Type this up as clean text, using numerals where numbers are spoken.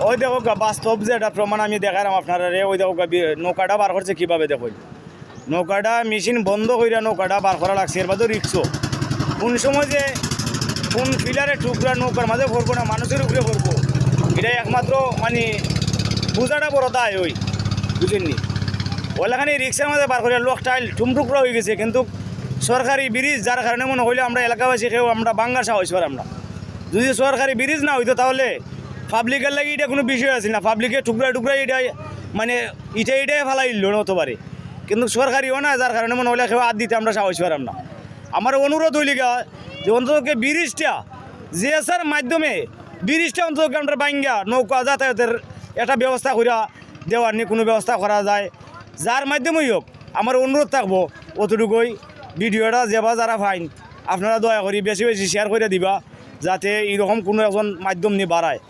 ওই দেখো বাস্তব যে এটা প্রমাণ আমি দেখালাম আপনারা রে, ওই দেখো নৌকাটা বার করছে কীভাবে দেখুন। নৌকাটা মেশিন বন্ধ কইরা নৌকাটা বার করা লাগছে, এর বাদেও রিক্সও। কোন সময় যে কোন ফিলারে টুকরা নৌকার মাঝে ভরবো না মানুষের উপরে ভরবো, এটাই একমাত্র মানে বোঝাটা বড় দায় ওই, বুঝেননি। ওইখানে রিক্সার মাঝে বার করে লোক টাইল টুমটুকরা হয়ে গেছে, কিন্তু সরকারি ব্রিজ যার কারণে মনে হইলে আমরা এলাকাবাসী কেউ আমরা বাঙ্গা সাহস পার আমরা। যদি সরকারি ব্রিজ না হইতো তাহলে পাবলিকের লাগে এটা কোনো বিষয় আছে না, পাবলিকের টুকরা টুকরা এটাই মানে এটাই ফেলাই হতে পারে, কিন্তু সরকারিও না, যার কারণে মনে হলে কেউ হাত দিতে আমরা সাহস পারাম না। আমার অনুরোধ হইলিগা যে অন্ততকে ব্রিজটা জিএসআর মাধ্যমে ব্রিজটা অন্তত আমরা বাঙ্গা নৌকা যাতায়াতের একটা ব্যবস্থা করিয়া দেওয়ার নিয়ে কোনো ব্যবস্থা করা যায়, যার মাধ্যমেই হোক। আমার অনুরোধ থাকবো অতটুকুই, ভিডিওটা যেবা যারা ফাইন আপনারা দয়া করি বেশি বেশি শেয়ার করে দিবা, যাতে এরকম কোনো একজন মাধ্যম নিয়ে বাড়ায়।